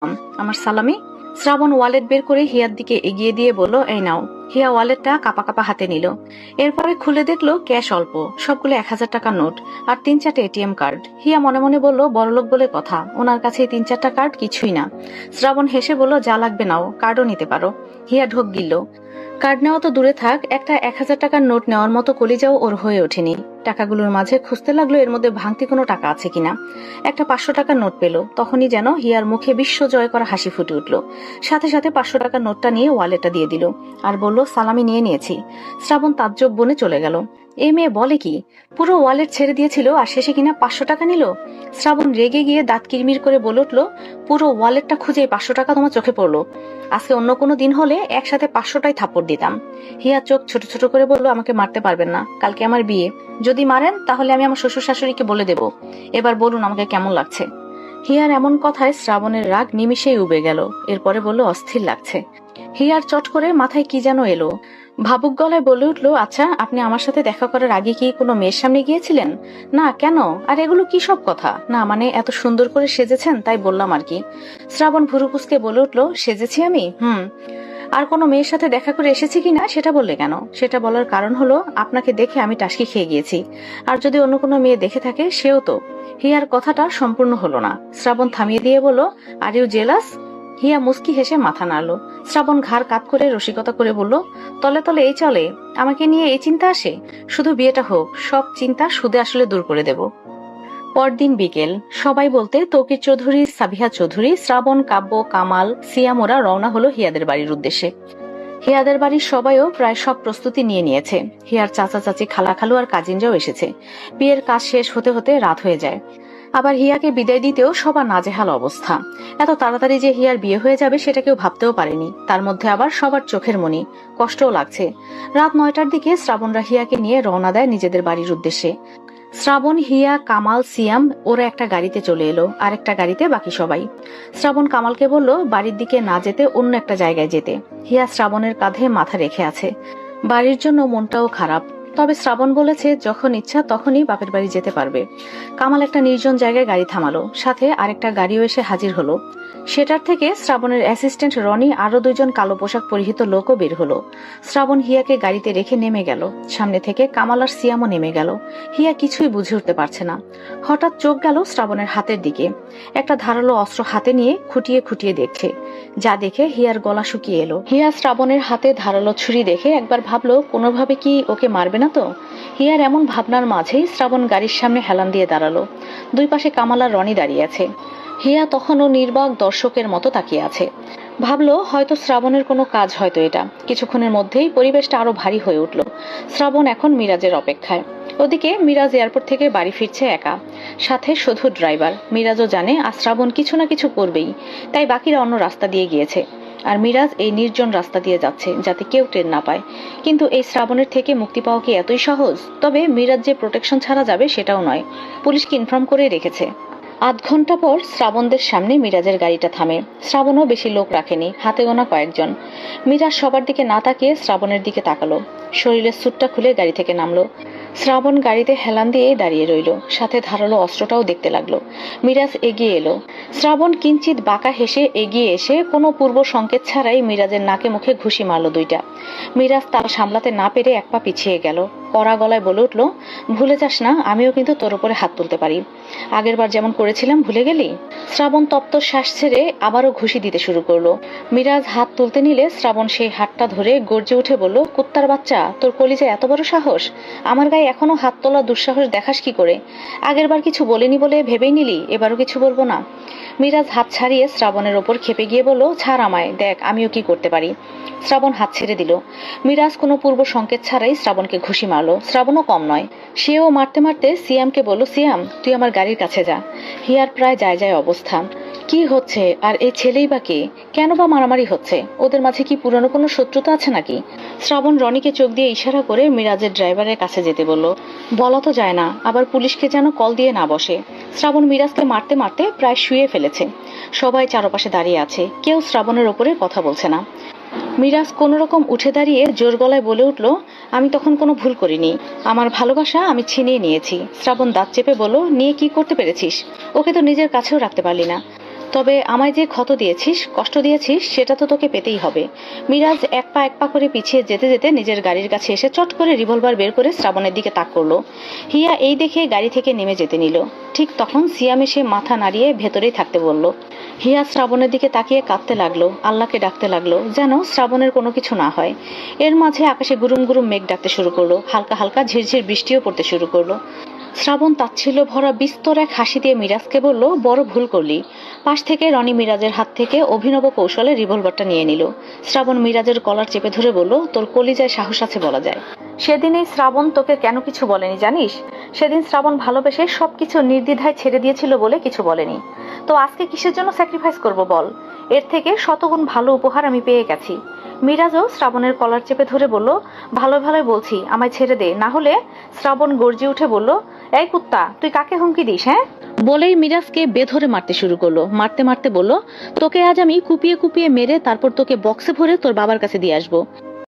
আমার সালামি। শ্রাবণ ওয়ালেট বের করে হিয়ার দিকে এগিয়ে দিয়ে বলল, এই নাও। হিয়া ওয়ালেটটা কাপা কাপা হাতে নিল। এরপরে খুলে দেখলো ক্যাশ অল্প, সবগুলো 1000 টাকার নোট আর 3-4টে এটিএম কার্ড। হিয়া মনে মনে বলল, বড়লোক বলে কথা, ওনার কাছে এই 3-4টা কার্ড কিছুই না। শ্রাবণ হেসে বলল, যা লাগবে নাও, কার্ডও নিতে পারো। হিয়া ঢোক গিলল। কার্ড নেওয়া তো দূরে থাক, একটা 1000 টাকার নোট নেওয়ার মতো কলিজাও ওর হয়ে ওঠেনি। টাকাগুলোর মাঝে খুঁজতে লাগলো এর মধ্যে ভাঙতি কোনো টাকা আছে কিনা। একটা 500 টাকার নোট পেল, তখনই যেন হিয়ার মুখে বিশ্ব জয় করা হাসি ফুটে উঠল। সাথে সাথে 500 টাকার নোটটা নিয়ে ওয়ালেটটা দিয়ে দিল আর বলল, সালামি নিয়ে নিয়েছি। শ্রাবণ তাজ্জব বনে চলে গেল। এ মেয়ে বলে কি, পুরো ওয়ালেট ছেড়ে দিয়েছিল আর শেষে কিনা 500 টাকা নিল। শ্রাবণ রেগে গিয়ে দাঁত কিরমির করে বলে উঠল, পুরো ওয়ালেটটা খুঁজে 500 টাকা তোমার চোখে পড়লো? আজকে অন্য কোনো দিন হলে একসাথে 500টাই থাপ্পড় দিতাম। হিয়া চোখ ছোট ছোট করে বলল, আমাকে মারতে পারবেন না, কালকে আমার বিয়ে। যদি মারেন তাহলে আমি আমার শ্বশুর শাশুড়িকে বলে দেব। এবার বলুন আমাকে কেমন লাগছে। হিয়ার এমন কথায় শ্রাবণের রাগ নিমিষেই উবে গেল। এরপরে বলল, অস্থির লাগছে। হিয়ার চট করে মাথায় কি যেন এলো। ভাবুক গলায় বলে উঠল, আচ্ছা আপনি আমার সাথে দেখা করার আগে কি কোনো মেয়ের সামনে গিয়েছিলেন? না, কেন? আর এগুলো কি সব কথা? না মানে এত সুন্দর করে সেজেছেন তাই বললাম আর কি। শ্রাবণ ভুরুকুসকে বলে উঠল, সেজেছি আমি? আর কোনো মেয়ের সাথে দেখা করে এসেছি কিনা সেটা বললে কেন? সেটা বলার কারণ হলো আপনাকে দেখে আমি টাসকি খেয়ে গিয়েছি। আর যদি অন্য কোনো মেয়ে দেখে থাকে সেও তো। হিয়ার কথাটা সম্পূর্ণ হলো না। শ্রাবণ থামিয়ে দিয়ে বলল, আর ইউ জেলাস? হিয়া মুস্কি হেসে মাথা নাড়ল। শ্রাবণ ঘাড় কাত করে রসিকতা করে বলল, তলে তলে এই চলে, আমাকে নিয়ে এই চিন্তা আসে? শুধু বিয়েটা হোক, সব চিন্তা সুদে আসলে দূর করে দেব। পরদিন বিকেল, সবাই বলতে তৌকির চৌধুরী, সাবিহা চৌধুরী, শ্রাবণ, কাব্য, কামাল, সিয়াম ওরা রওনা হলো হিয়াদের বাড়ির উদ্দেশ্যে। হিয়াদের বাড়ির সবাইও প্রায় সব প্রস্তুতি নিয়ে নিয়েছে। হিয়ার চাচা চাচি, খালা খালু আর কাজিনরাও এসেছে। বিয়ের কাজ শেষ হতে হতে রাত হয়ে যায়। আবার হিয়াকে বিদায় দিতেও সবার নাজেহাল অবস্থা। এত তাড়াতাড়ি যে হিয়ার বিয়ে হয়ে যাবে সেটা কেউ ভাবতেও পারেনি। তার মধ্যে আবার সবার চোখের মনি, কষ্টও লাগছে। রাত 9টার দিকে শ্রাবণরা হিয়াকে নিয়ে রওনা দেয় নিজেদের বাড়ির উদ্দেশ্যে। শ্রাবণ, হিয়া, কামাল, সিয়াম ওরা একটা গাড়িতে চলে এলো, আর একটা গাড়িতে বাকি সবাই। শ্রাবণ কামালকে বলল বাড়ির দিকে না যেতে, অন্য একটা জায়গায় যেতে। হিয়া শ্রাবণের কাঁধে মাথা রেখে আছে। বাড়ির জন্য মনটাও খারাপ, তবে শ্রাবণ বলেছে যখন ইচ্ছা তখনই বাপের বাড়ি যেতে পারবে। কামাল একটা নির্জন জায়গায় গাড়ি থামালো, সাথে আরেকটা গাড়িও এসে হাজির হলো। সেটার থেকে শ্রাবণের অ্যাসিস্ট্যান্ট রনি আরো 2জন কালো পোশাক পরিহিত লোকও বের হলো। শ্রাবণ হিয়াকে গাড়িতে রেখে নেমে গেল। সামনে থেকে কামাল আর সিয়ামও নেমে গেল। হিয়া কিছুই বুঝে উঠতে পারছে না। হঠাৎ চোখ গেল শ্রাবণের হাতের দিকে। একটা ধারালো অস্ত্র হাতে নিয়ে খুঁটিয়ে খুঁটিয়ে দেখছে, যা দেখে হিয়ার গলা শুকিয়ে এলো। হিয়া শ্রাবণের হাতে ধারালো ছুরি দেখে একবার ভাবলো কোনোভাবে কি ওকে মারবে না তো। হিয়ার এমন ভাবনার মাঝেই শ্রাবণ গাড়ির সামনে হেলান দিয়ে দাঁড়ালো। দুই পাশে কামাল আর রনি দাঁড়িয়ে আছে। হিয়া তখনও নির্বাক দর্শকের মতো তাকিয়ে আছে। ভাবলো হয়তো শ্রাবণের কোনো কাজ, হয়তো এটা। কিছুক্ষণের মধ্যেই পরিবেশটা আরো ভারী হয়ে উঠল। শ্রাবণ এখন মিরাজের অপেক্ষায়। ওদিকে মিরাজ এয়ারপোর্ট থেকে বাড়ি ফিরছে একা, সাথে শুধু ড্রাইভার। মিরাজও জানে আজ শ্রাবণ কিছু না কিছু করবেই, তাই বাকিরা অন্য রাস্তা দিয়ে গিয়েছে। আর মিরাজ এই নির্জন রাস্তা দিয়ে যাচ্ছে যাতে কেউ টের না পায়। কিন্তু এই শ্রাবণের থেকে মুক্তি পাওয়া কি এতই সহজ? তবে মিরাজ যে প্রোটেকশন ছাড়া যাবে সেটাও নয়, পুলিশকে ইনফর্ম করে রেখেছে। আধ ঘন্টা পর শ্রাবণদের সামনে মিরাজের গাড়িটা থামে। শ্রাবণও বেশি লোক রাখেনি, হাতে গোনা কয়েকজন। মিরাজ সবার দিকে না তাকিয়ে শ্রাবণের দিকে তাকালো। শরীরের স্যুটটা খুলে গাড়ি থেকে নামলো। শ্রাবণ গাড়িতে হেলান দিয়ে দাঁড়িয়ে রইল, সাথে ধারালো অস্ত্রটাও দেখতে লাগলো। মিরাজ এগিয়ে এলো। শ্রাবণ কিঞ্চিত বাঁকা হেসে এগিয়ে এসে কোনো পূর্ব সংকেত ছাড়াই মিরাজের নাকে মুখে ঘুষি মারল 2টা। মিরাজ তাল সামলাতে না পেরে এক পা পিছিয়ে গেল। কড়া গলায় বলে উঠল, ভুলে যাস না আমিও কিন্তু তোর উপরে হাত তুলতে পারি। আগেরবার যেমন করেছিলাম ভুলে গেলি? শ্রাবণ তপ্ত শ্বাস ছেড়ে আবারও ঘুষি দিতে শুরু করলো। মিরাজ হাত তুলতে নিলে শ্রাবণ সেই হাতটা ধরে গর্জে উঠে বলল, কুত্তার বাচ্চা, তোর কলিজায় এত বড় সাহস? আমার গায়ে এখনো হাত তোলা দুঃসাহস দেখাস কি করে? আগেরবার কিছু বলিনি বলে ভেবেই নিলি এবারও কিছু বলবো না? মিরাজ হাত ছাড়িয়ে শ্রাবণের ওপর খেপে গিয়ে বলল, ছাড় আমায়, দেখ আমিও কি করতে পারি। শ্রাবণ হাত ছেড়ে দিল। মিরাজ কোনো পূর্ব সংকেত ছাড়াই শ্রাবণকে ঘুষি মারলো। শ্রাবণও কম নয়, সেও মারতে মারতে সিয়ামকে বলল, সিয়াম তুই আমার গাড়ির কাছে যা। হিয়ার প্রায় যায় যায় অবস্থা। কি হচ্ছে? আর এই ছেলেই বা কে? কেন বা মারামারি হচ্ছে? ওদের মাঝে কি পুরনো কোনো শত্রুতা আছে নাকি? শ্রাবণ রনিকে চোখ দিয়ে ইশারা করে মিরাজের ড্রাইভারের কাছে যেতে বলল। বলা তো যায় না, আবার পুলিশকে যেন কল দিয়ে না বসে। শ্রাবণ মিরাজকে মারতে মারতে প্রায় শুয়ে ফেলেছে। সবাই চারপাশে দাঁড়িয়ে আছে, কেউ শ্রাবণের ওপরে কথা বলছে না। মিরাজ কোনো রকম উঠে দাঁড়িয়ে জোর গলায় বলে উঠল, আমি তখন কোনো ভুল করিনি, আমার ভালোবাসা আমি ছিনিয়ে নিয়েছি। শ্রাবণ দাঁত চেপে বলল, নিয়ে কি করতে পেরেছিস? ওকে তো নিজের কাছেও রাখতে পারলি না। তবে আমায় যে ক্ষত দিয়েছিস, কষ্ট দিয়েছিস, সেটা তো তোকে পেতেই হবে। মিরাজ এক পা করে পিছিয়ে যেতে যেতে নিজের গাড়ির কাছে এসে চট করে রিভলভার বের করে শ্রাবণের দিকে তাক করলো। হিয়া এই দেখে গাড়ি থেকে নেমে যেতে নিল। ঠিক তখন সিয়াম এসে মাথা নাড়িয়ে ভেতরেই থাকতে বলল। হিয়া শ্রাবণের দিকে তাকিয়ে কাঁদতে লাগলো, আল্লাহকে ডাকতে লাগলো যেন শ্রাবণের কোনো কিছু না হয়। এর মাঝে আকাশে গুরুম গুরুম মেঘ ডাকতে শুরু করলো, হালকা হালকা ঝিরঝির বৃষ্টিও পড়তে শুরু করলো। শ্রাবণ তাচ্ছিল্য ভরা বিস্তর এক হাসি দিয়ে মিরাজকে বলল, বড় ভুল করলি। পাশ থেকে রনি মিরাজের হাত থেকে অভিনব কৌশলে রিভলভারটা নিয়ে নিল। শ্রাবণ মিরাজের কলার চেপে ধরে বলল, তোর কলিজায় সাহস আছে বলা যায়। সেদিনেই শ্রাবণ তোকে কেন কিছু বলেনি জানিস? সেদিন শ্রাবণ ভালোবেসে সবকিছু নির্দ্বিধায় ছেড়ে দিয়েছিল বলে কিছু বলেনি। তো আজকে কিসের জন্য স্যাক্রিফাইস করব বল? এর থেকে শতগুণ ভালো উপহার আমি পেয়ে গেছি। মিরাজও শ্রাবণের কলার চেপে ধরে বলল, ভালো ভালোই বলছি, আমায় ছেড়ে দে, না হলে। শ্রাবণ গর্জে উঠে বলল, এই কুত্তা, তুই কাকে হুমকি দিস? হ্যাঁ? বলেই মিরাজকে বেধরে মারতে শুরু করলো। মারতে মারতে বলল, তোকে আজ আমি কুপিয়ে কুপিয়ে মেরে তারপর তোকে বক্সে ভরে তোর বাবার কাছে দিয়ে আসবো।